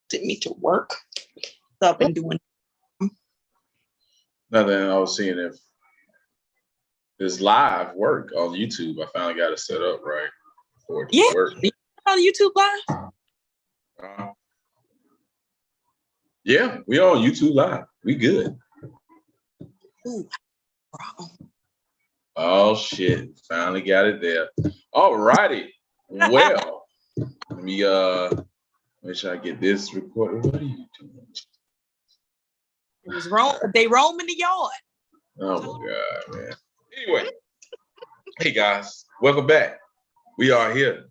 Took me to work. So I've been doing. Nothing. I was seeing if this live work on YouTube. I finally got it set up right for it to work. On YouTube Live? Yeah, we on YouTube Live. We good. Ooh, bro. Oh shit! Finally got it there. All righty. Well, let me make sure I get this recorded. What are you doing? It was they roam in the yard. Oh my god, man. Anyway, hey guys, welcome back. We are here.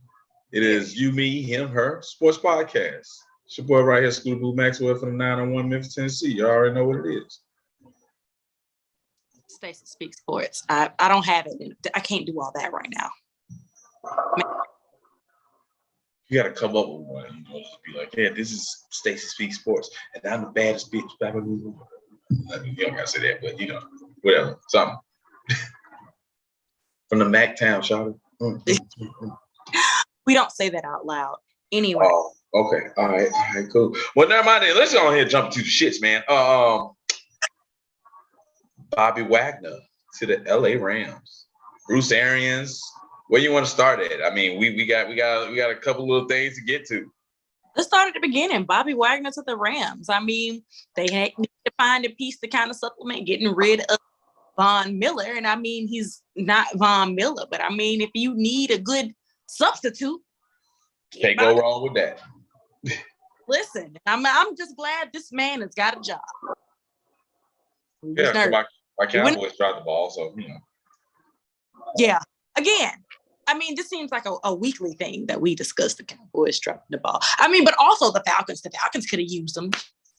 It is You, Me, Him, Her Sports Podcast. It's your boy right here, Scooter Boo Maxwell from the 901 Memphis, Tennessee. You already know what it is. Stacey Speaks Sports. I don't have it. I can't do all that right now. You gotta come up with one. You know, just be like, yeah, this is Stacey Speaks Sports, and I'm the baddest bitch. You don't gotta say that, but you know, whatever, something. From the Mac Town, shawty. We don't say that out loud. Anyway. Oh, okay. All right, cool. Well, never mind. Let's go on here and jump to the shits, man. Bobby Wagner to the LA Rams. Bruce Arians. Where you want to start at? I mean, we got a couple little things to get to. Let's start at the beginning. Bobby Wagner to the Rams. I mean, they had to find a piece to kind of supplement getting rid of Von Miller. And I mean, he's not Von Miller, but I mean, if you need a good substitute, can't go wrong with that. Listen, I'm just glad this man has got a job. Yeah, my Cowboys dropped the ball, so you know. Yeah, again, I mean, this seems like a weekly thing that we discuss the Cowboys dropping the ball. I mean, but also the Falcons. The Falcons could have used them,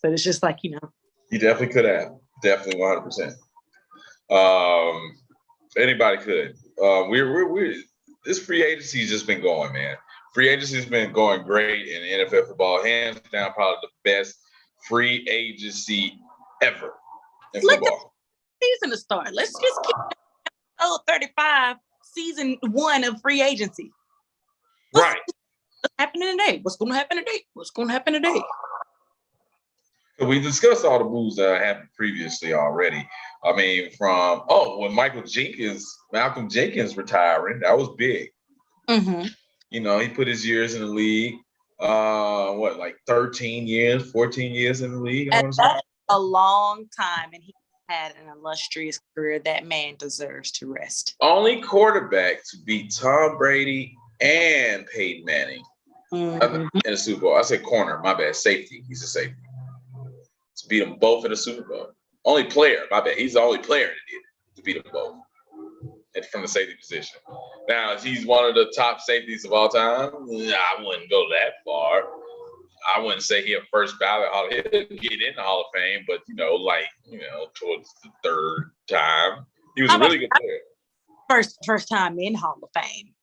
but it's just like, you know. You definitely could have. Definitely 100%. Anybody could. We're this free agency has just been going, man. Free agency has been going great in NFL football. Hands down, probably the best free agency ever in football. Season to start. Let's just keep 35 season 1 of free agency. What's happening today? What's going to happen today? What's going to happen today? So we discussed all the moves that happened previously already. I mean, from when Malcolm Jenkins retiring, that was big. Mm-hmm. You know, he put his years in the league. 13 years, 14 years in the league? That's a long time, and he had an illustrious career. That man deserves to rest. Only quarterback to beat Tom Brady and Peyton Manning in the Super Bowl. I said corner, my bad. Safety. He's a safety. To beat them both in the Super Bowl. Only player, my bad. He's the only player that did it, to beat them both from the safety position. Now, if he's one of the top safeties of all time, I wouldn't go that far. I wouldn't say he's a first ballot. He'll get in the Hall of Fame, but towards the third time, he was a really good player. First time in Hall of Fame,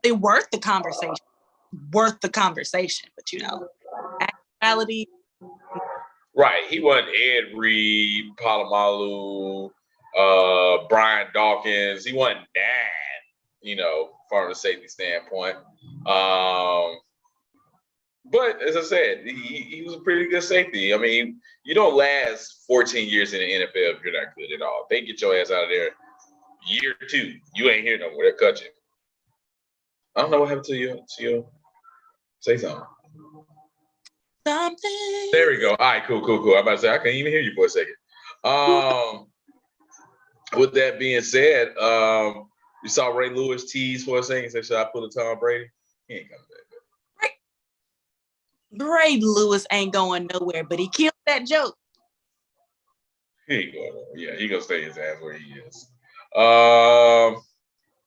they worth the conversation. But actuality. Right, he wasn't Ed Reed, Palomalu, Brian Dawkins. He wasn't that, from a safety standpoint. But as I said, he was a pretty good safety. I mean, you don't last 14 years in the NFL if you're not good at all. They get your ass out of there year 2. You ain't here no more. They'll cut you. I don't know what happened to you. Say something. Something. There we go. All right, cool. I'm about to say, I can't even hear you for a second. With that being said, you saw Ray Lewis tease for a second. Said, should I pull a Tom Brady? He ain't coming back. Ray Lewis ain't going nowhere, but he killed that joke. He ain't going nowhere. Yeah, he gonna stay his ass where he is.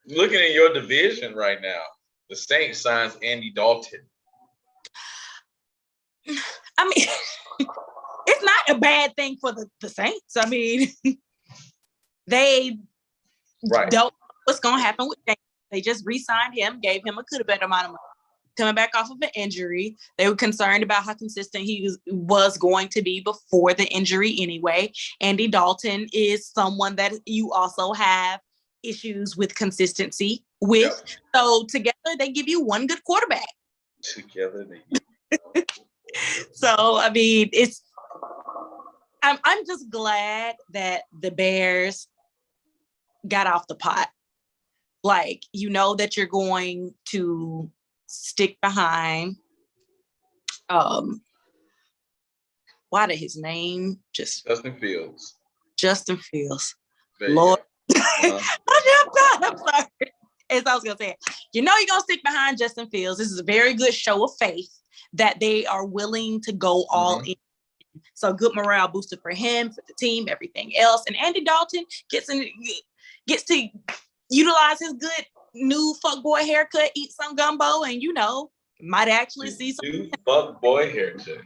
Looking at your division right now, the Saints signs Andy Dalton. I mean, it's not a bad thing for the Saints. I mean, they don't know what's going to happen with James. They just re-signed him, gave him a better amount of money. Coming back off of an injury, they were concerned about how consistent he was going to be before the injury anyway. Andy Dalton is someone that you also have issues with consistency with. Yep. So together, they give you one good quarterback. Together, they give you So I mean, I'm just glad that the Bears got off the pot. Like, you know that you're going to stick behind why did his name just Justin Fields. Lord. I'm sorry. As I was gonna say, you know you're gonna stick behind Justin Fields. This is a very good show of faith that they are willing to go all in. So good morale booster for him, for the team, everything else. And Andy Dalton gets to utilize his good new fuckboy haircut, eat some gumbo, and might actually see some new fuckboy haircut.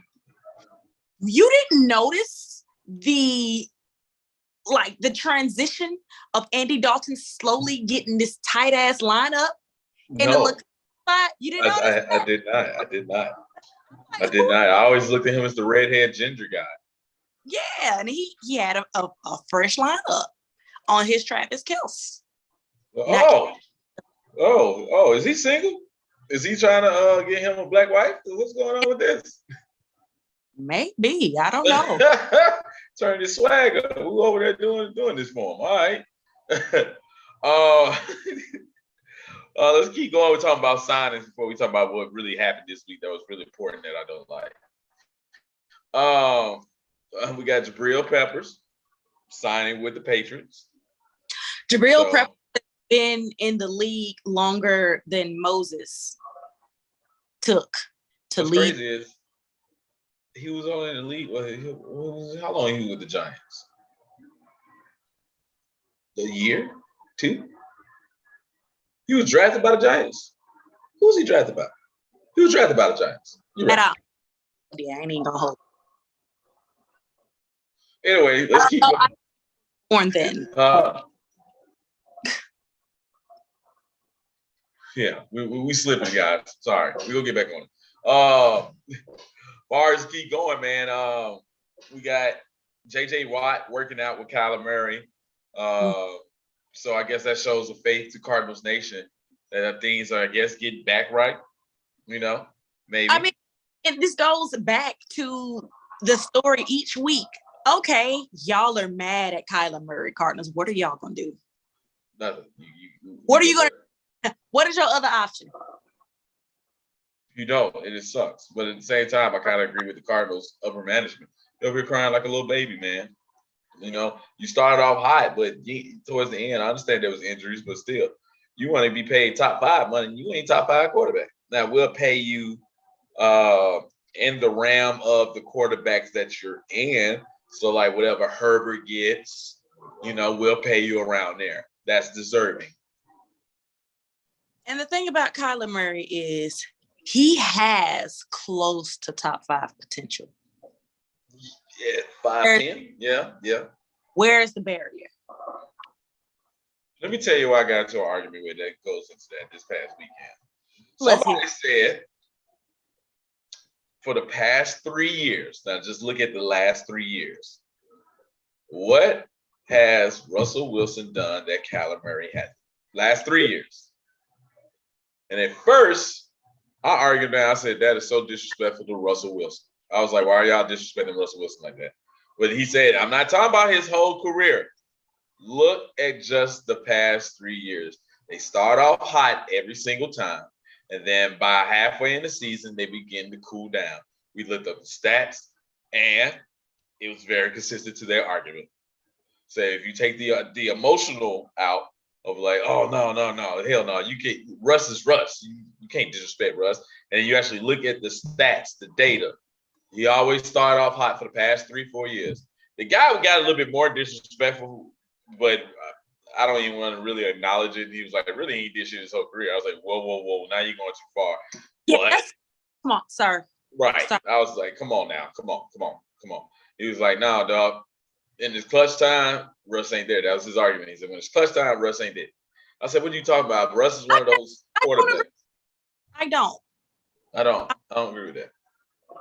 You didn't notice the transition of Andy Dalton slowly getting this tight ass lineup in the look spot? You didn't notice that? I did not. I always looked at him as the redhead ginger guy. Yeah, and he had a fresh lineup on his Travis Kelce. Oh, is he single? Is he trying to get him a black wife? What's going on with this? Maybe. I don't know. Turn his swagger. Who over there doing this for him? All right. Let's keep going. We're talking about signings before we talk about what really happened this week that was really important that I don't like. We got Jabril Peppers signing with the Patriots. Jabril Peppers has been in the league longer than Moses took to leave. What's crazy is he was only in the league. How long he was with the Giants? A year? 2? He was drafted by the Giants. Who was he drafted by? He was drafted by the Giants. Right. Yeah, I ain't even gonna hold. Anyway, let's keep going. Born then. Yeah, we slipping, guys. Sorry. We're gonna get back on it. Bars keep going, man. We got JJ Watt working out with Kyler Murray. So I guess that shows a faith to Cardinals Nation that things are, I guess, getting back right. Maybe. I mean, and this goes back to the story each week. Okay, y'all are mad at Kyler Murray, Cardinals. What are y'all gonna do? Nothing. What are you gonna? What is your other option? You don't. It just sucks. But at the same time, I kind of agree with the Cardinals upper management. They'll be crying like a little baby, man. You started off hot, but towards the end, I understand there was injuries, but still, you want to be paid top 5 money. You ain't top 5 quarterback. Now we'll pay you in the realm of the quarterbacks that you're in. So like whatever Herbert gets, we'll pay you around there. That's deserving. And the thing about Kyler Murray is he has close to top 5 potential. Yeah, 5'10". Yeah. Where's the barrier? Let me tell you why I got into an argument with that goes into that this past weekend. Somebody said for the past 3 years, now just look at the last 3 years, what has Russell Wilson done that Kyler Murray hasn't? Last 3 years. And at first, I argued that. I said, that is so disrespectful to Russell Wilson. I was like, why are y'all disrespecting Russell Wilson like that? But he said, I'm not talking about his whole career. Look at just the past 3 years. They start off hot every single time. And then by halfway in the season, they begin to cool down. We looked up the stats, and it was very consistent to their argument. So if you take the emotional out of like, oh, no, hell no. You can't. Russ is Russ. You can't disrespect Russ. And you actually look at the stats, the data. He always started off hot for the past 3-4 years. The guy got a little bit more disrespectful, but I don't even want to really acknowledge it. He was like, really, he did shit his whole career. I was like, whoa, now you're going too far. Yes. Come on, sir. Right. Sorry. I was like, come on now. Come on. He was like, nah, dog. In this clutch time, Russ ain't there. That was his argument. He said, when it's clutch time, Russ ain't there. I said, what are you talking about? Russ is one of those quarterbacks. I don't agree with that.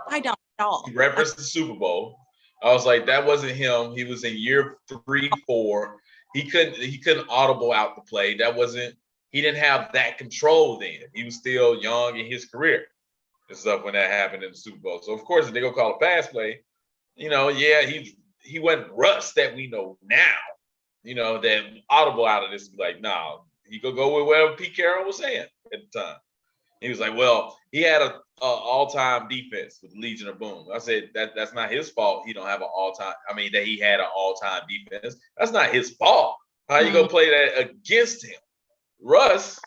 I don't at all. He referenced the Super Bowl. I was like, that wasn't him. He was in year 3, 4. He couldn't audible out the play. He didn't have that control then. He was still young in his career. and stuff when that happened in the Super Bowl. So of course, if they gonna call a pass play, he wasn't Russ that we know now. That audible out of this be like, nah, he could go with whatever Pete Carroll was saying at the time. He was like, well, he had a all-time defense with Legion of Boom. I said that's not his fault. He don't have an all-time. That he had an all-time defense. That's not his fault. How you gonna play that against him, Russ?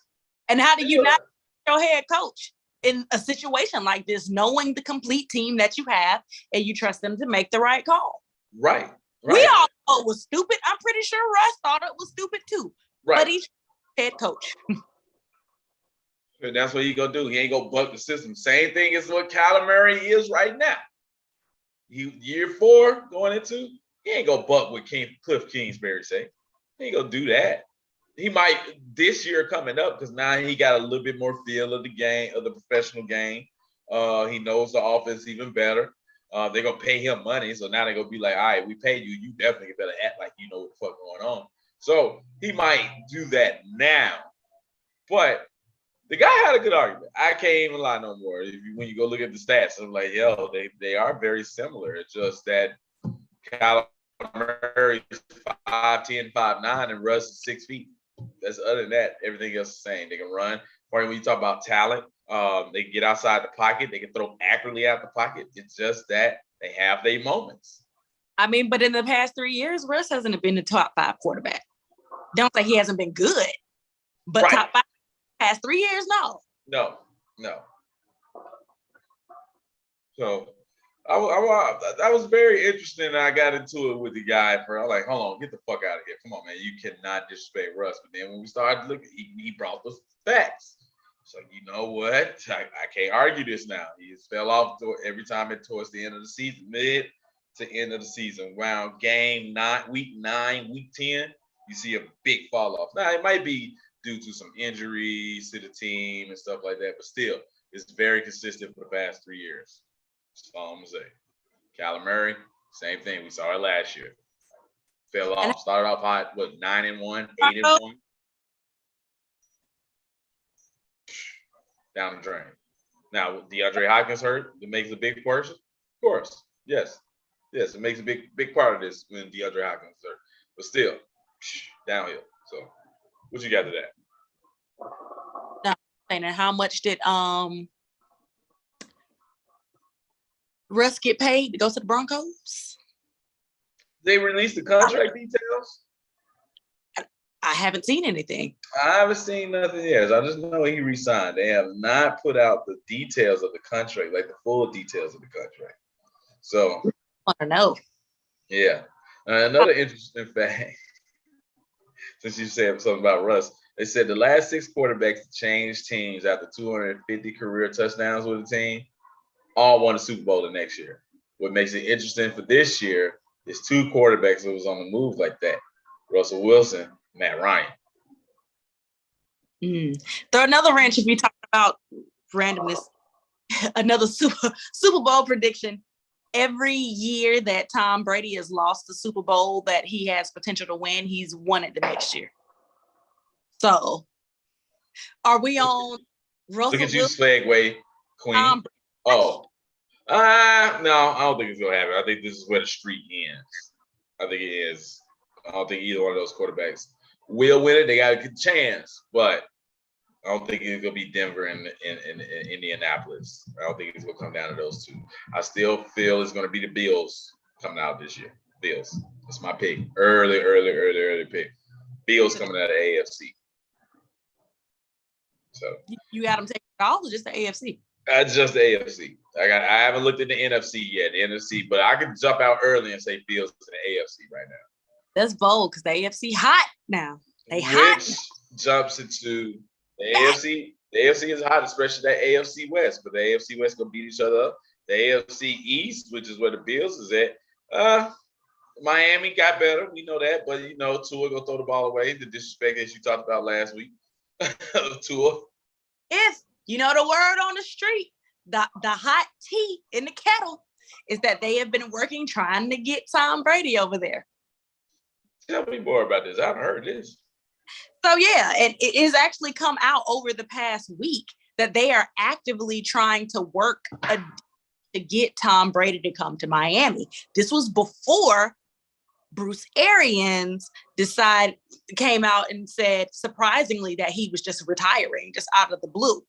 And how do you not your head coach in a situation like this, knowing the complete team that you have, and you trust them to make the right call? Right. We all thought it was stupid. I'm pretty sure Russ thought it was stupid too. Right. But he's head coach. And that's what he gonna do. He ain't gonna buck the system. Same thing as what Kyler Murray is right now. Year 4 going into, he ain't gonna buck what Cliff Kingsbury say. He ain't gonna do that. He might this year coming up because now he got a little bit more feel of the game, of the professional game. He knows the offense even better. They're gonna pay him money, so now they're gonna be like, all right, we paid you. You definitely better act like you know what the fuck going on. So he might do that now, but the guy had a good argument. I can't even lie no more. When you go look at the stats, I'm like, yo, they are very similar. It's just that Kyler Murray is 5'10", 5'9", and Russ is 6 feet. That's other than that, everything else is the same. They can run. When you talk about talent, they can get outside the pocket. They can throw accurately out the pocket. It's just that they have their moments. But in the past 3 years, Russ hasn't been the top 5 quarterback. Don't say he hasn't been good, but right. Top 5 past 3 years, no. No. So I was very interesting. I got into it with the guy I'm like, hold on, get the fuck out of here. Come on, man. You cannot disrespect Russ. But then when we started looking, he brought the facts. So you know what? I can't argue this now. He just fell off every time towards the end of the season, mid to end of the season. Around game 9, week 9, week 10, you see a big fall off. Now, it might be due to some injuries to the team and stuff like that, but still, it's very consistent for the past 3 years. That's all I'm going to say. Kyler Murray, same thing. We saw it last year. Fell off. Started off hot, 9-1, 8-1. Down the drain. Now, DeAndre Hopkins hurt. It makes a big portion. Of course. Yes, it makes a big part of this when DeAndre Hopkins hurt. But still, downhill. So, what you got to that? No, and how much did Russ get paid to go to the Broncos? They released the contract details? I haven't seen anything. I haven't seen nothing yet. I just know he resigned. They have not put out the details of the contract, like the full details of the contract. So I want to know. Yeah. Another interesting fact, since you said something about Russ, they said the last 6 quarterbacks to change teams after 250 career touchdowns with a team all won a Super Bowl the next year. What makes it interesting for this year is 2 quarterbacks that was on the move like that. Russell Wilson, Matt Ryan. Throw another wrench if you talk about randomness. Another Super Bowl prediction. Every year that Tom Brady has lost the Super Bowl that he has potential to win, he's won it the next year. So, are we on Russell Look at you, Wilson? segue, Queen. No, I don't think it's going to happen. I think this is where the streak ends. I think it is. I don't think either one of those quarterbacks will win it. They got a good chance, but I don't think it's going to be Denver and Indianapolis. I don't think it's going to come down to those 2. I still feel it's going to be the Bills coming out this year. Bills. That's my pick. Early pick. Bills coming out of the AFC. So you got them taking it all or just the AFC? Just the AFC. I haven't looked at the NFC yet, the NFC, but I can jump out early and say Bills to the AFC right now. That's bold because the AFC hot now. They hot. Which jumps into the AFC. The AFC is hot, especially that AFC West. But the AFC West gonna beat each other up. The AFC East, which is where the Bills is at. Miami got better. We know that, but Tua gonna throw the ball away. The disrespect as you talked about last week. Tua. If you know the word on the street, the hot tea in the kettle is that they have been working trying to get Tom Brady over there. Tell me more about this. I haven't heard this. So yeah, and it has actually come out over the past week that they are actively trying to work to get Tom Brady to come to Miami. This was before Bruce Arians came out and said, surprisingly, that he was just retiring, just out of the blue.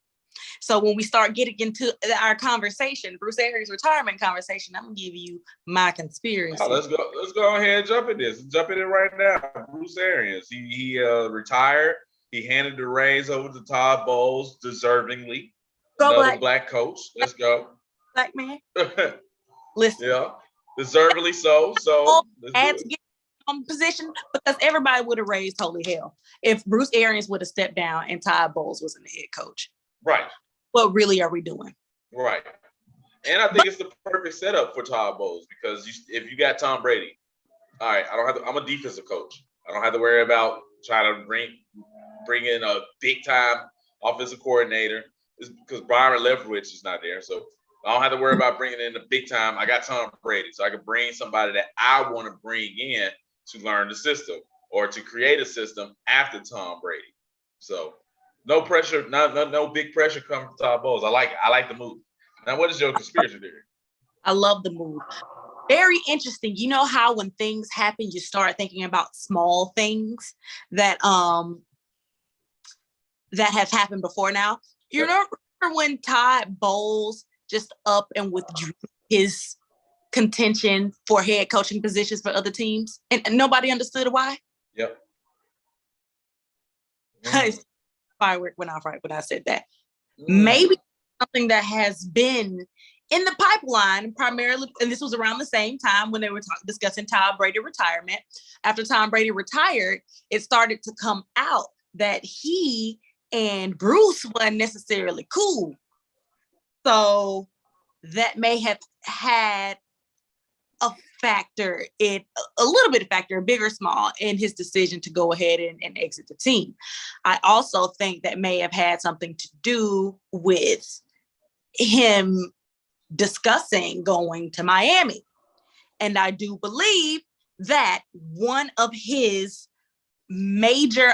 So when we start getting into our conversation, Bruce Arians' retirement conversation, I'm gonna give you my conspiracy. Oh, let's go ahead and jump in this. Jump in it right now. Bruce Arians, he retired. He handed the reins over to Todd Bowles, deservingly. Another black coach. Let's go. Black man. Listen. Yeah, deservedly so. Had to get on position because everybody would have raised holy hell if Bruce Arians would have stepped down and Todd Bowles was the head coach. Right. What really are we doing? Right. And I think it's the perfect setup for Todd Bowles because if you got Tom Brady, all right, I'm a defensive coach. I don't have to worry about trying to bring in a big time offensive coordinator because Byron Leftwich is not there. So I don't have to worry about bringing in the big time. I got Tom Brady. So I can bring somebody that I want to bring in to learn the system or to create a system after Tom Brady. So no pressure, no big pressure coming from Todd Bowles. I like the move. Now, what is your conspiracy theory? I love the move. Very interesting. You know how when things happen, you start thinking about small things that have happened before now. You remember when Todd Bowles just up and withdrew his contention for head coaching positions for other teams, and nobody understood why? Yep. Firework went off right when I said that. Maybe something that has been in the pipeline primarily, and this was around the same time when they were discussing Tom Brady retirement. After Tom Brady retired, it started to come out that he and Bruce weren't necessarily cool. So that may have had a factor, a little bit of factor, big or small, in his decision to go ahead and exit the team. I also think that may have had something to do with him discussing going to Miami. And I do believe that one of his major,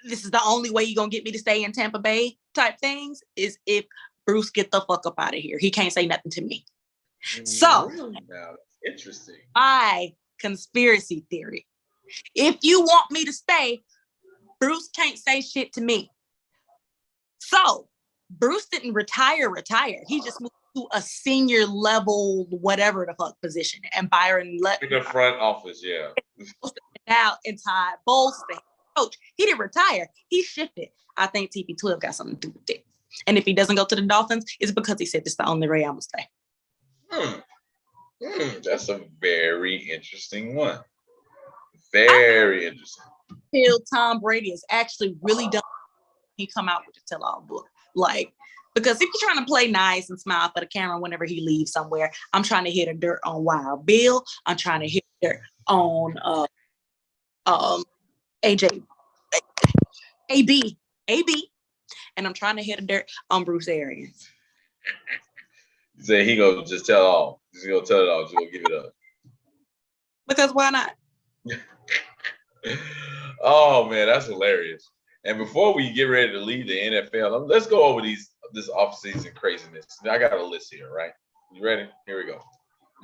this is the only way you're going to get me to stay in Tampa Bay type things, is if Bruce get the fuck up out of here. He can't say nothing to me. So, now, interesting. My conspiracy theory. If you want me to stay, Bruce can't say shit to me. So, Bruce didn't retire. He just moved to a senior level, whatever the fuck position. And Byron in the front office, yeah. Now, and Todd Bowles, coach, he didn't retire. He shifted. I think TP12 got something to do with it. And if he doesn't go to the Dolphins, it's because he said this is the only way I'm gonna stay. That's a very interesting one. Very interesting. I feel Tom Brady is actually really done. He come out with a tell-all book. Like, because if you're trying to play nice and smile for the camera whenever he leaves somewhere, I'm trying to hit a dirt on Wild Bill. I'm trying to hit dirt on AB, and I'm trying to hit a dirt on Bruce Arians. You say he gonna just tell all. He's gonna tell it all. Just gonna give it up. Because why not? Oh man, that's hilarious. And before we get ready to leave the NFL, let's go over this offseason craziness. I got a list here, right? You ready? Here we go.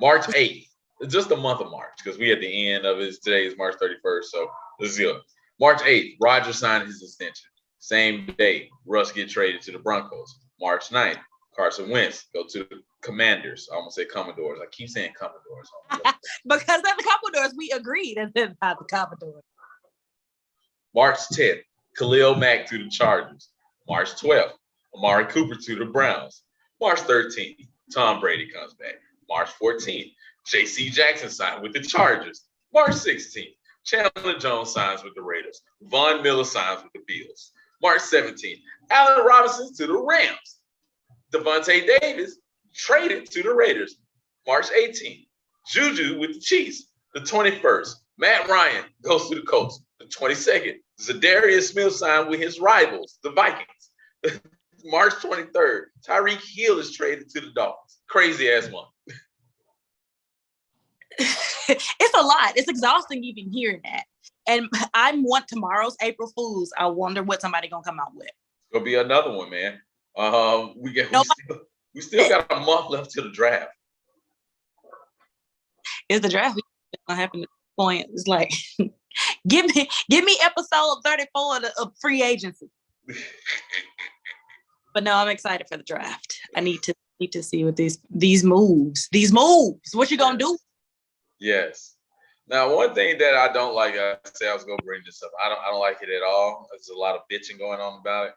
March 8th. It's just the month of March because we at the end of it. Today is March 31st. So let's go. March 8th, Rodgers signed his extension. Same day, Russ get traded to the Broncos. March 9th, Carson Wentz go to the Commanders. I almost say Commodores. I keep saying Commodores. Because they're the Commodores, we agreed that they're not the Commodores. March 10th, Khalil Mack to the Chargers. March 12th, Amari Cooper to the Browns. March 13th, Tom Brady comes back. March 14th, J.C. Jackson signed with the Chargers. March 16th, Chandler Jones signs with the Raiders. Von Miller signs with the Bills. March 17th, Allen Robinson to the Rams. Devontae Davis traded to the Raiders. March 18th, Juju with the Chiefs. The 21st, Matt Ryan goes to the Colts. The 22nd, Zadarius Smith signed with his rivals, the Vikings. March 23rd, Tyreek Hill is traded to the Dolphins. Crazy ass month. It's a lot. It's exhausting even hearing that. And I want tomorrow's April Fools. I wonder what somebody gonna come out with. It's gonna be another one, man. We still got a month left to the draft. Is the draft gonna happen at this point? It's like give me episode 34 of free agency. But no, I'm excited for the draft. I need to see what these moves. What you gonna do? Yes. Now, one thing that I don't like, I was gonna bring this up. I don't like it at all. There's a lot of bitching going on about it.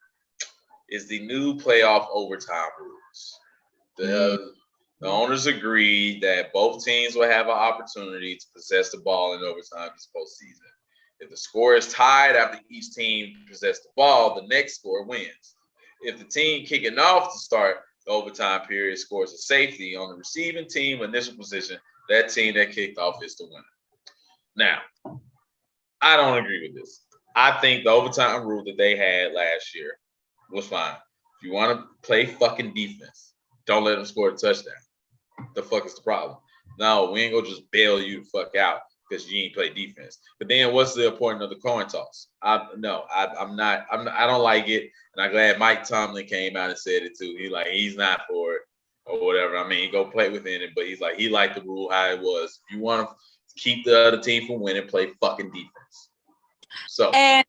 Is the new playoff overtime rules. The owners agreed that both teams will have an opportunity to possess the ball in overtime this postseason. If the score is tied after each team possesses the ball, the next score wins. If the team kicking off to start the overtime period scores a safety on the receiving team initial position, that team that kicked off is the winner. Now, I don't agree with this. I think the overtime rule that they had last year was fine. If you want to play fucking defense, don't let them score a touchdown. The fuck is the problem? No, we ain't gonna just bail you the fuck out because you ain't play defense. But then what's the importance of the coin toss? I don't like it. And I'm glad Mike Tomlin came out and said it too. He's not for it or whatever. I mean, go play within it, but he liked the rule how it was. If you want to keep the other team from winning, play fucking defense. So and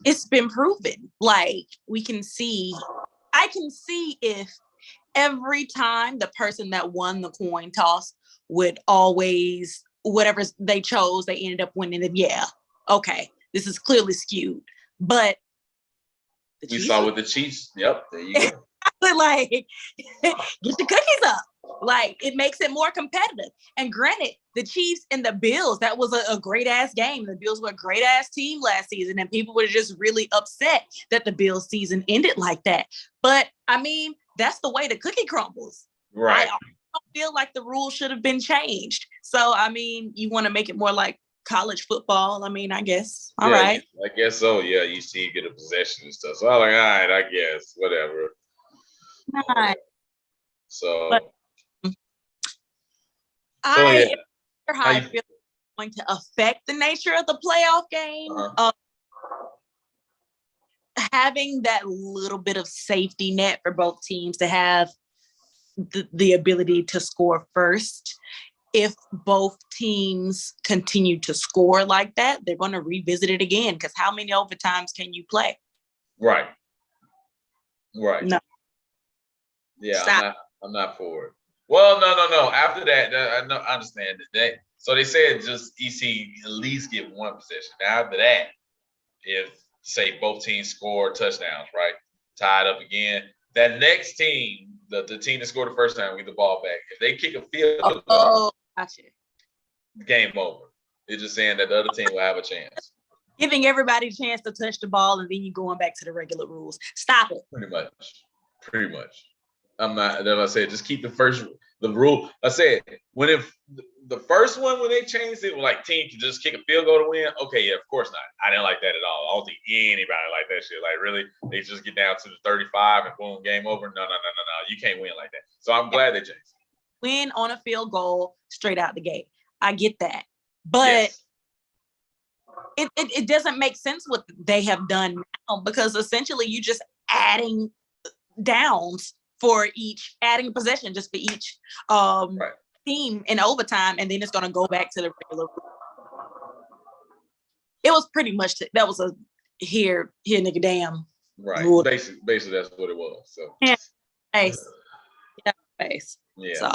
it's been proven. Like I can see if every time the person that won the coin toss would always, whatever they chose, they ended up winning it. Yeah, okay, this is clearly skewed. But we saw with the Chiefs. Yep, there you go. Like, get the cookies up. Like, it makes it more competitive. And granted, the Chiefs and the Bills, that was a great ass game. The Bills were a great ass team last season, and people were just really upset that the Bills season ended like that. But I mean, that's the way the cookie crumbles. Right. I don't feel like the rules should have been changed. So, I mean, you want to make it more like college football. I mean, I guess. All right. I guess so. Yeah, you see, you get a possession and stuff. So I'm like, all right, I guess, whatever. All right. So, but I feel it's going to affect the nature of the playoff game. Having that little bit of safety net for both teams to have the ability to score first. If both teams continue to score like that, they're going to revisit it again, because how many overtimes can you play? Right. No. Yeah, I'm not for it. Well, no. After that, I understand that. So they said just EC at least get one possession. Now after that, if say both teams score touchdowns, right, tied up again, that next team, the team that scored the first time, will get the ball back. If they kick a field goal, gotcha. Game over. It's just saying that the other team will have a chance. Giving everybody a chance to touch the ball, and then you going back to the regular rules. Stop it. Pretty much. I'm not. Then I said just keep the rule. I said if the first one when they changed it, like team can just kick a field goal to win. Okay, yeah, of course not. I didn't like that at all. I don't think anybody liked that shit. Like really, they just get down to the 35 and boom, game over. No. You can't win like that. So I'm glad they changed. Win on a field goal straight out the gate. I get that, but it doesn't make sense what they have done now, because essentially you just adding downs for each, adding possession just for each team in overtime, and then it's going to go back to the regular. It was pretty much that was a here nigga damn right rule. Basically that's what it was. So face. So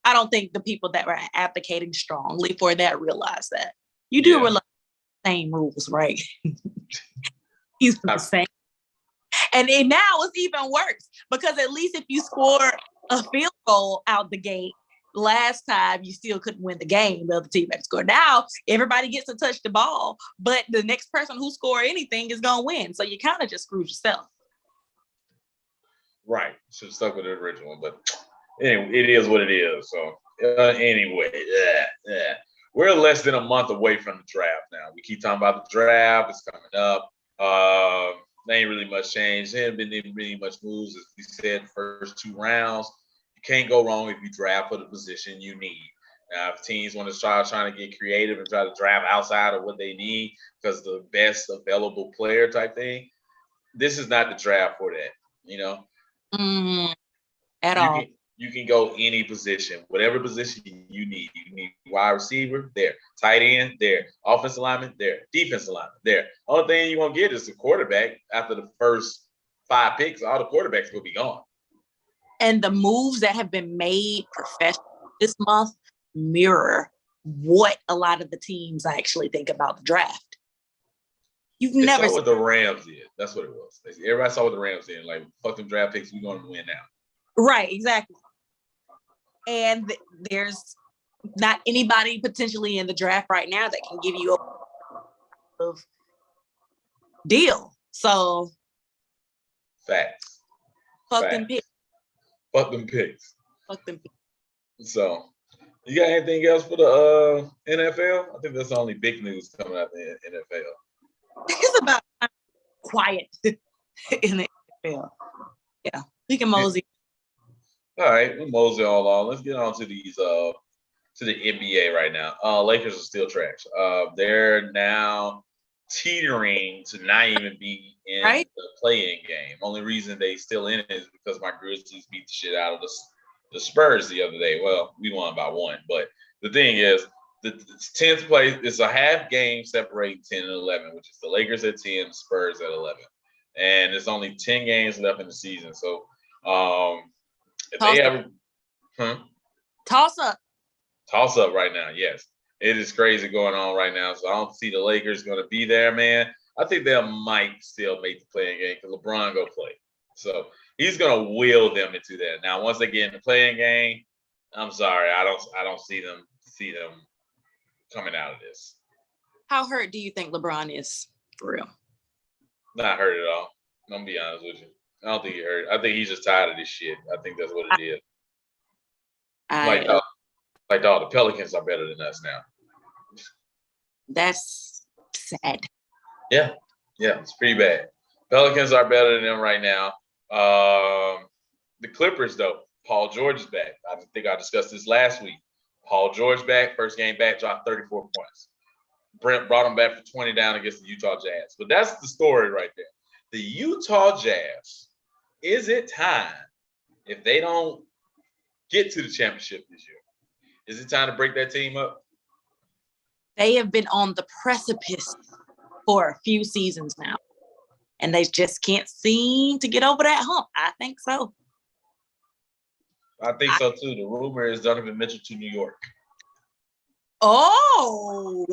I don't think the people that were advocating strongly for that realize that. You do realize the same rules, right? He's the same. And now it's even worse, because at least if you score a field goal out the gate, last time you still couldn't win the game. The other team had to score. Now everybody gets to touch the ball, but the next person who score anything is going to win. So you kind of just screwed yourself. Right. Should have stuck with the original, but anyway, it is what it is. So anyway, we're less than a month away from the draft now. We keep talking about the draft. It's coming up. There ain't really much change. There ain't been really much moves. As we said, first 2 rounds. You can't go wrong if you draft for the position you need. Now, if teams want to trying to get creative and try to draft outside of what they need because the best available player type thing, this is not the draft for that. At all. You can go any position, whatever position you need. You need wide receiver, there. Tight end, there. Offensive lineman, there. Defensive lineman, there. Only thing you're going to get is the quarterback after the first 5 picks. All the quarterbacks will be gone. And the moves that have been made professional this month mirror what a lot of the teams actually think about the draft. You've never saw what the Rams did. That's what it was. Everybody saw what the Rams did. Like, fuck them draft picks. We're going to win now. Right, exactly. And there's not anybody potentially in the draft right now that can give you a deal. So, facts. Fuck them picks. Fuck them picks. Fuck them picks. So, you got anything else for the NFL? I think that's the only big news coming out of the NFL. It's about quiet in the NFL. Yeah, we can mosey. All right, we'll mosey all on. Let's get on to these to the NBA right now. Lakers are still trash. They're now teetering to not even be in the play-in game. Only reason they still in it is because my Grizzlies beat the shit out of the Spurs the other day. Well, we won by 1, but the thing is, the 10th place is a half game separating 10 and 11, which is the Lakers at 10, the Spurs at 11, and there's only 10 games left in the season. So, if they ever toss up right now, yes, it is crazy going on right now. So I don't see the Lakers going to be there, man. I think they might still make the playing game because LeBron go play, so he's going to will them into that. Now, once they get in the playing game, I'm sorry, I don't see them coming out of this. How hurt do you think LeBron is for real? Not hurt at all. I'm gonna be honest with you. I don't think he hurt. I think he's just tired of this shit. I think that's what it is. The Pelicans are better than us now. That's sad. Yeah, it's pretty bad. Pelicans are better than them right now. The Clippers, though, Paul George is back. I think I discussed this last week. Paul George back, first game back, dropped 34 points. Brent brought him back for 20 down against the Utah Jazz. But that's the story right there. The Utah Jazz, is it time, if they don't get to the championship this year, is it time to break that team up? They have been on the precipice for a few seasons now, and they just can't seem to get over that hump. I think so. I think so too. The rumor is Donovan Mitchell to New York. Oh.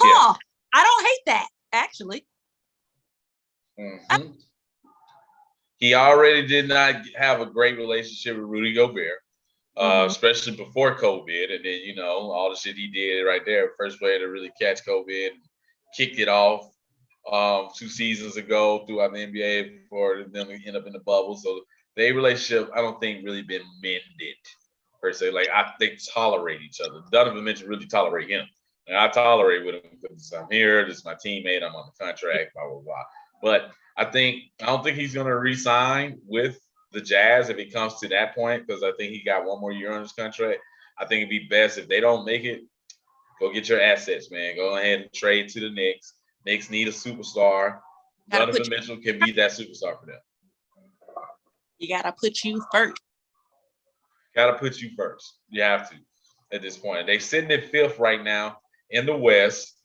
Yeah. I don't hate that, actually. Mm-hmm. He already did not have a great relationship with Rudy Gobert, especially before COVID. And then, all the shit he did right there, first player to really catch COVID, kicked it off 2 seasons ago throughout the NBA before them end up in the bubble. So their relationship, I don't think really been mended per se. Like, I think tolerate each other. Donovan Mitchell really tolerate him. And I tolerate with him because I'm here. This is my teammate. I'm on the contract, blah, blah, blah. But I don't think he's going to re-sign with the Jazz if it comes to that point, because I think he got 1 more year on his contract. I think it'd be best if they don't make it, go get your assets, man. Go ahead and trade to the Knicks. Knicks need a superstar. Donovan Mitchell can be that superstar for them. You got to put you first. Got to put you first. You have to at this point. They're sitting at 5th right now in the West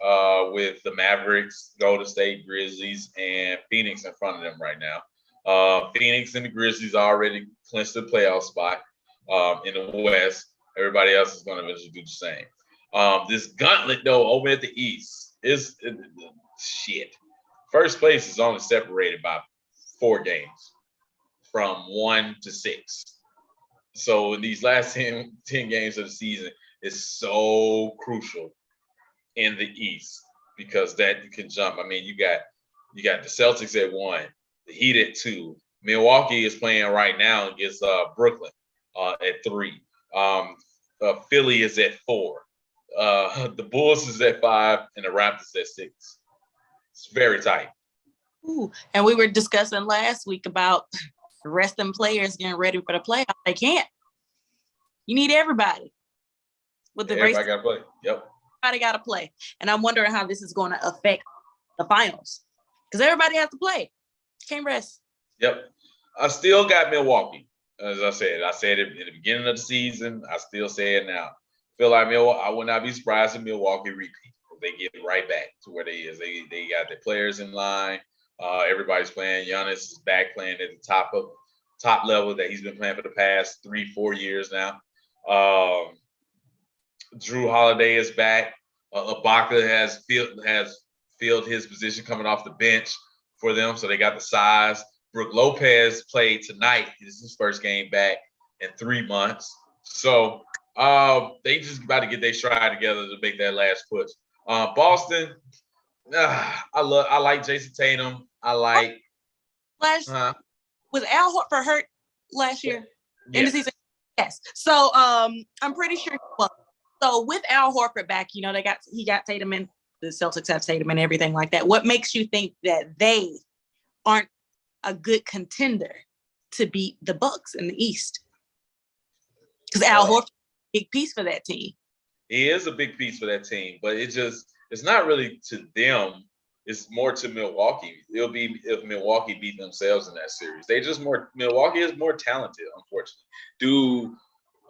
with the Mavericks, Golden State, Grizzlies, and Phoenix in front of them right now. Phoenix and the Grizzlies already clinched the playoff spot in the West. Everybody else is going to eventually do the same. This gauntlet, though, over at the East is shit. First place is only separated by 4 games from 1 to 6. So in these last 10 games of the season, it's so crucial in the East because that you can jump. I mean, you got the Celtics at 1, the Heat at 2. Milwaukee is playing right now against Brooklyn at 3. Philly is at 4. The Bulls is at 5, and the Raptors at 6. It's very tight. Ooh, and we were discussing last week about the rest of them players getting ready for the playoffs. They can't. You need everybody. With the everybody got to play. Yep. Everybody got to play. And I'm wondering how this is going to affect the finals. Because everybody has to play. Can't rest. Yep. I still got Milwaukee. As I said it at the beginning of the season. I still say it now. Feel like Milwaukee. I would not be surprised if Milwaukee repeat. They get right back to where they is. They got their players in line. Everybody's playing. Giannis is back playing at the top level that he's been playing for the past 3-4 years now. Drew Holiday is back. Ibaka has filled his position coming off the bench for them, so they got the size. Brook Lopez played tonight. This is his first game back in 3 months. So they just about to get their stride together to make that last push. Boston, I like Jason Tatum. I like was Al Horford hurt last year in the season? Yes. So I'm pretty sure he was. So with Al Horford back, he got Tatum and the Celtics have Tatum and everything like that. What makes you think that they aren't a good contender to beat the Bucks in the East? Because Al Horford is a big piece for that team. He is a big piece for that team, but it's not really to them. It's more to Milwaukee. It'll be if Milwaukee beat themselves in that series. Milwaukee is more talented, unfortunately.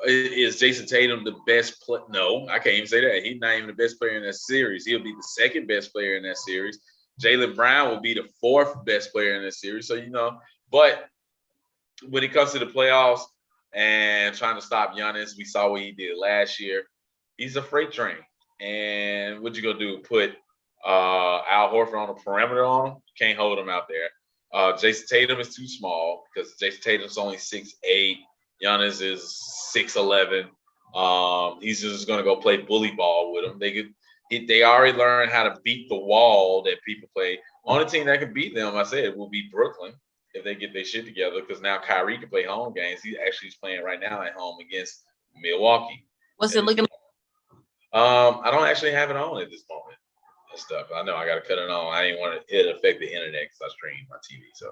Is Jason Tatum the best player? No, I can't even say that. He's not even the best player in that series. He'll be the second best player in that series. Jaylen Brown will be the fourth best player in this series. So, but when it comes to the playoffs and trying to stop Giannis, we saw what he did last year. He's a freight train. And what you going to do? Put Al Horford on the perimeter on him? Can't hold him out there. Jason Tatum is too small because Jason Tatum's only 6'8". Giannis is 6'11". He's just going to go play bully ball with him. They already learned how to beat the wall that people play. Only team that can beat them, I said, will be Brooklyn if they get their shit together because now Kyrie can play home games. He actually is playing right now at home against Milwaukee. What's it looking like? I don't actually have it on at this moment. That stuff. I know I got to cut it on. I didn't want it affect the internet because I stream my TV. So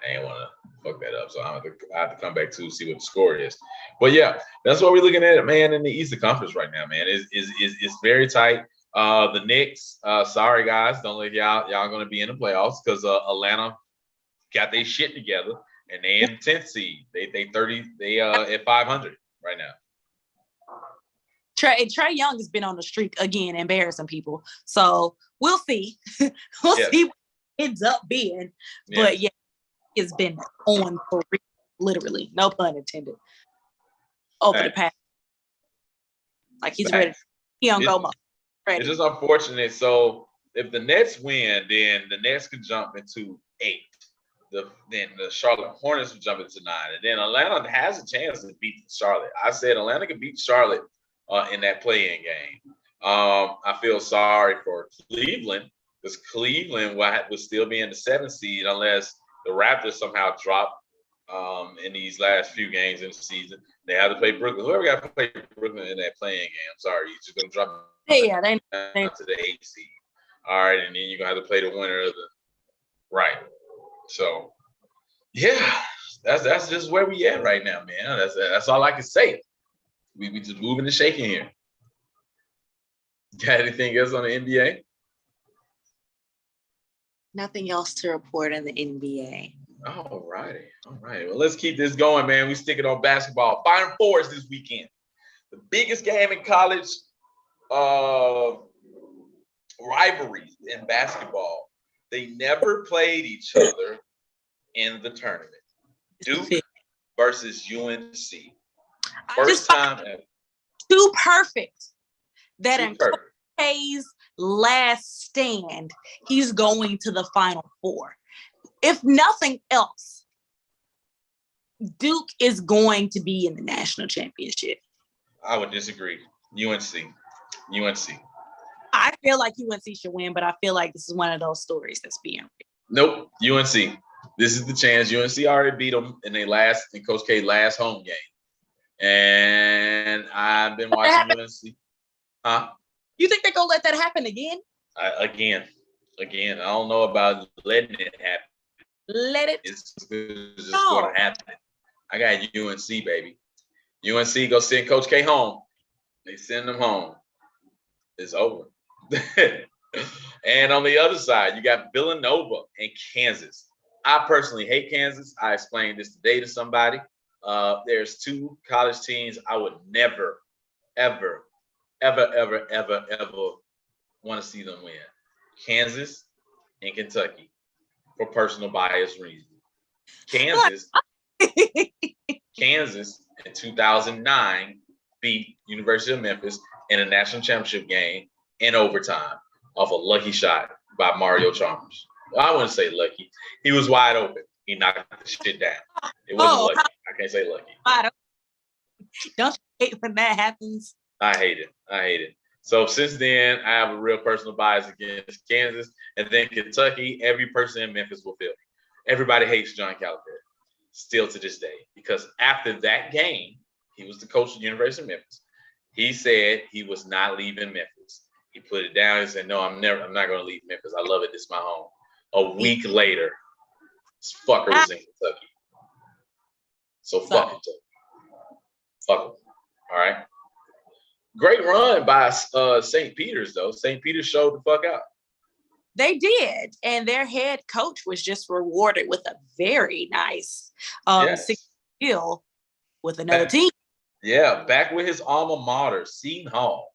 I didn't want to fuck that up. So I have to come back to see what the score is. But yeah, that's what we're looking at, man, in the Eastern Conference right now, man. It's very tight. The Knicks, sorry guys, don't let y'all gonna be in the playoffs because Atlanta got their shit together and they in 10th seed. They at 500 right now. Trae Young has been on the streak again, embarrassing people. So we'll see. We'll see what it ends up being. Yeah. But yeah, it's been on for real, literally, no pun intended. Over the past, like he's ready. He on go mode. It's just unfortunate. So if the Nets win, then the Nets could jump into 8. Then the Charlotte Hornets will jump into 9. And then Atlanta has a chance to beat Charlotte. I said Atlanta could beat Charlotte in that play-in game. I feel sorry for Cleveland because Cleveland would still be in the 7th seed unless the Raptors somehow drop in these last few games in the season. They have to play Brooklyn. Whoever got to play Brooklyn in that play-in game, I'm sorry, you're just going to drop they to the 8th seed. All right, and then you're going to have to play the winner of the – right. So, yeah, that's just where we at right now, man. That's all I can say. We just moving and shaking here. Got anything else on the NBA? Nothing else to report in the NBA. All right. Well, let's keep this going, man. We stick it on basketball. Final Fours this weekend. The biggest game in college rivalries in basketball. They never played each other in the tournament. Duke versus UNC. First time ever. Too perfect that in K's last stand, he's going to the Final Four. If nothing else, Duke is going to be in the national championship. I would disagree. UNC. I feel like UNC should win, but I feel like this is one of those stories that's being written. Nope. UNC. This is the chance. UNC already beat them in Coach K's last home game. And I've been watching UNC. Huh? You think they're going to let that happen again? Again. I don't know about letting it happen. It's just going to happen. I got UNC, baby. UNC go send Coach K home. They send him home. It's over. And on the other side, you got Villanova and Kansas. I personally hate Kansas. I explained this today to somebody. There's 2 college teams I would never, ever, ever, ever, ever, ever want to see them win. Kansas and Kentucky, for personal bias reasons. Kansas in 2009 beat University of Memphis in a national championship game in overtime off a lucky shot by Mario Chalmers. Well, I wouldn't say lucky. He was wide open. He knocked the shit down. It wasn't lucky. I can't say lucky. Don't you hate when that happens? I hate it. So since then, I have a real personal bias against Kansas. And then Kentucky, every person in Memphis will feel me. Everybody hates John Calipari still to this day. Because after that game, he was the coach of the University of Memphis. He said he was not leaving Memphis. He put it down and said, no, I'm not going to leave Memphis. I love it. This is my home. A week later, this fucker was in Kentucky. So fuck Kentucky. Fuck him. All right. Great run by St. Peter's, though. St. Peter's showed the fuck out. They did. And their head coach was just rewarded with a very nice 6 deal with another team. Yeah, back with his alma mater, Seton Hall.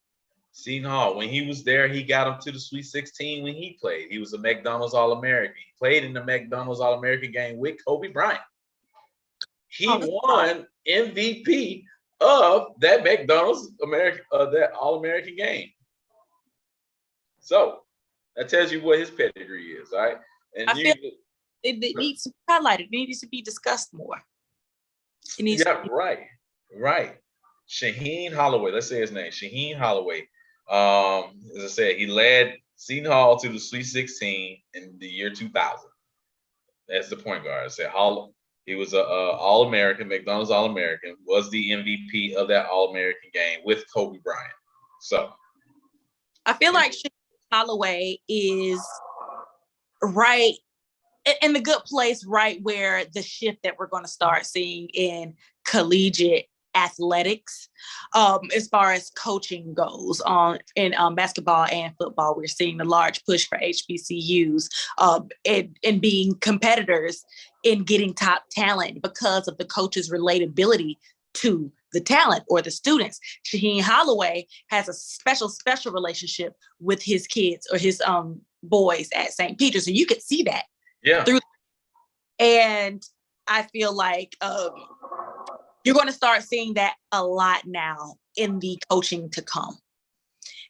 Seton Hall. When he was there, he got him to the Sweet 16 when he played. He was a McDonald's All-American. He played in the McDonald's All-American game with Kobe Bryant. He won MVP of that McDonald's that All-American game. So that tells you what his pedigree is, all right? And I feel it needs to be highlighted. It needs to be discussed more. It needs right. Shaheen Holloway, let's say his name, Shaheen Holloway. As I said, he led Seton Hall to the Sweet 16 in the year 2000. That's the point guard. I said he was a All-American, McDonald's All-American, was the MVP of that All-American game with Kobe Bryant. So I feel like Shaheen Holloway is right in the good place, right where the shift that we're going to start seeing in collegiate athletics, as far as coaching goes in basketball and football. We're seeing the large push for HBCUs in being competitors in getting top talent because of the coach's relatability to the talent or the students. Shaheen Holloway has a special relationship with his kids or his boys at St. Peter's, and you could see that. Yeah. And I feel like you're going to start seeing that a lot now in the coaching to come.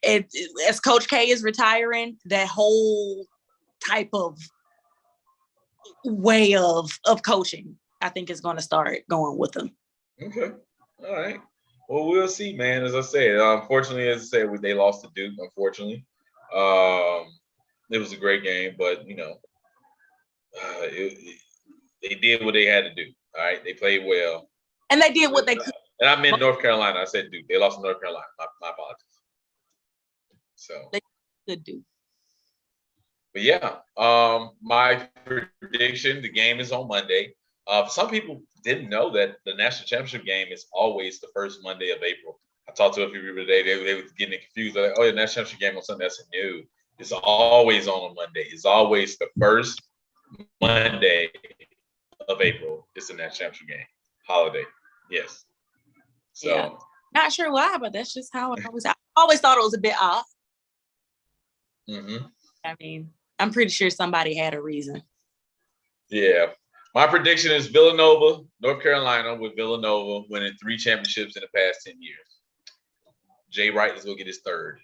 As Coach K is retiring, that whole type of way of coaching, I think, is going to start going with them. Okay. All right. Well, we'll see, man. As I said, unfortunately, as I said, they lost to Duke, unfortunately. It was a great game, but, they did what they had to do. All right. They played well. And they did what they could. And I meant North Carolina. I said Duke. They lost to North Carolina. My apologies. So they could do. But yeah, my prediction, the game is on Monday. Some people didn't know that the national championship game is always the first Monday of April. I talked to a few people today. They were getting confused. They're like, oh, the national championship game on Sunday. That's new. It's always on a Monday. It's always the first Monday of April. It's the national championship game. Holiday. Yes. So yeah. Not sure why, but that's just how it always. I always thought it was a bit off. Mm-hmm. I mean, I'm pretty sure somebody had a reason. Yeah. My prediction is Villanova, North Carolina, with Villanova winning 3 championships in the past 10 years. Jay Wright is going to get his 3rd.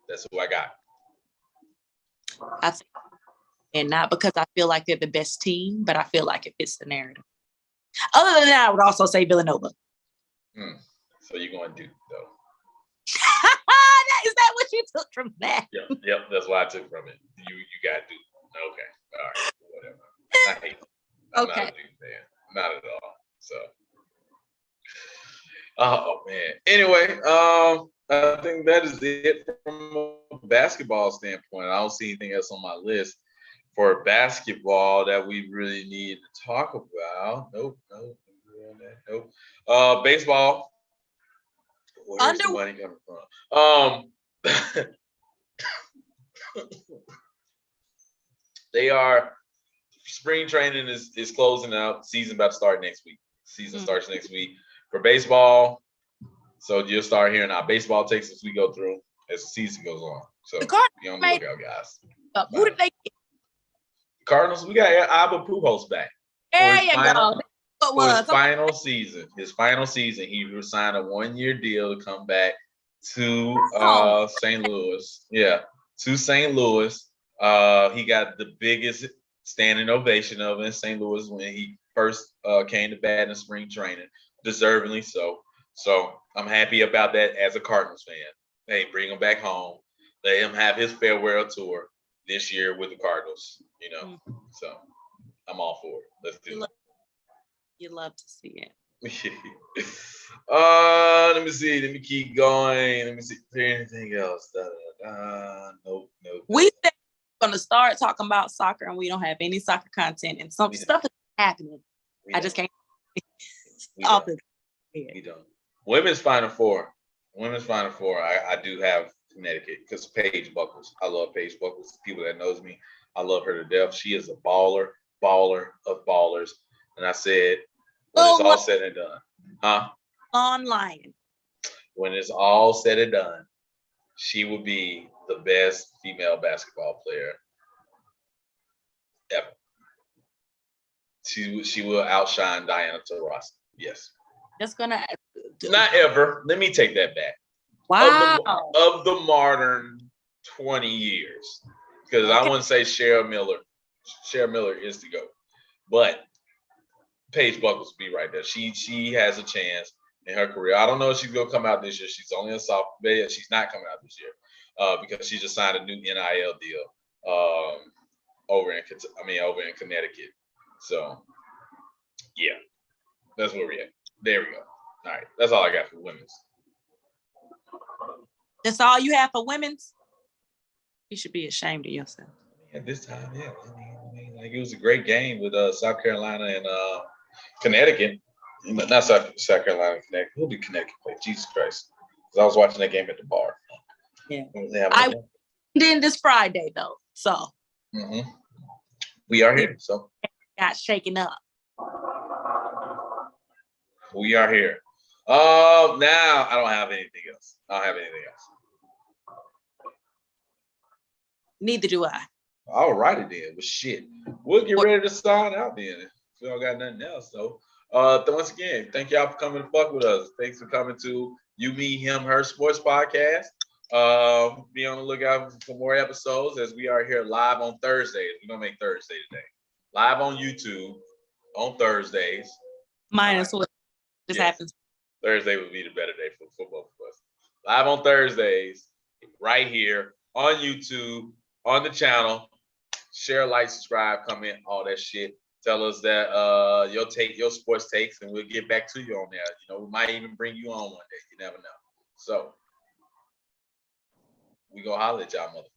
That's who I got. And not because I feel like they're the best team, but I feel like it fits the narrative. Other than that, I would also say Villanova. So you're going to Duke, though. Is that what you took from that? Yep, that's what I took from it. You got Duke. Okay, all right, whatever. I hate it. I'm not a Duke fan. Not at all. So, oh man. Anyway, I think that is it from a basketball standpoint. I don't see anything else on my list for basketball that we really need to talk about. Nope. Baseball. Where's the money coming from? They are spring training is closing out. Season about to start next week. Season starts next week for baseball. So you'll start hearing our baseball takes as we go through, as the season goes on. So be on the lookout, guys. Who did they get? Cardinals, we got Abba Pujols back. There you go. For his final season. His final season, he signed a 1-year deal to come back to St. Louis. Yeah, to St. Louis. He got the biggest standing ovation of in St. Louis when he first came to bat in spring training, deservingly so. So I'm happy about that as a Cardinals fan. Hey, bring him back home. Let him have his farewell tour this year with the Cardinals. You know, so I'm all for it. Let's do it. You love to see it. Let me see. Let me keep going. Let me see. Is there anything else? Nope. We said we're gonna start talking about soccer, and we don't have any soccer content, and some stuff is happening. I just can't. We don't. Women's Final Four. I do have Connecticut because Paige Buckles. I love Paige Buckles. People that knows me, I love her to death. She is a baller of ballers. And I said, when it's all said and done, Online. When it's all said and done, she will be the best female basketball player ever. She will outshine Diana Taurasi. Yes. Just gonna. Not ever. Let me take that back. Wow. Of the modern 20 years, because I wouldn't say Cheryl Miller. Cheryl Miller is to go, but Paige Buckles will be right there. She has a chance in her career. I don't know if she's gonna come out this year. She's only a sophomore. She's not coming out this year because she just signed a new NIL deal over in Connecticut. So yeah, that's where we're at. There we go. All right, that's all I got for women's. That's all you have for women's? You should be ashamed of yourself. At this time, yeah. I mean, like it was a great game with South Carolina and Connecticut. Not South Carolina, Connecticut. Who did Connecticut play? Jesus Christ. Because I was watching that game at the bar. Yeah. I went in this Friday, though. So. We are here. So. Got shaken up. We are here. Now I don't have anything else. Neither do I. All righty then. But shit. We'll get ready to sign out then. If we don't got nothing else. So once again, thank y'all for coming to fuck with us. Thanks for coming to You, Me, Him, Her Sports Podcast. Be on the lookout for more episodes as we are here live on Thursdays. We're gonna make Thursday today. Live on YouTube on Thursdays. Minus what just happens. Thursday would be the better day for both of us. Live on Thursdays, right here on YouTube, on the channel. Share, like, subscribe, comment, all that shit. Tell us that your sports takes, and we'll get back to you on that. You know, we might even bring you on one day. You never know. So we go holler at y'all, motherfuckers.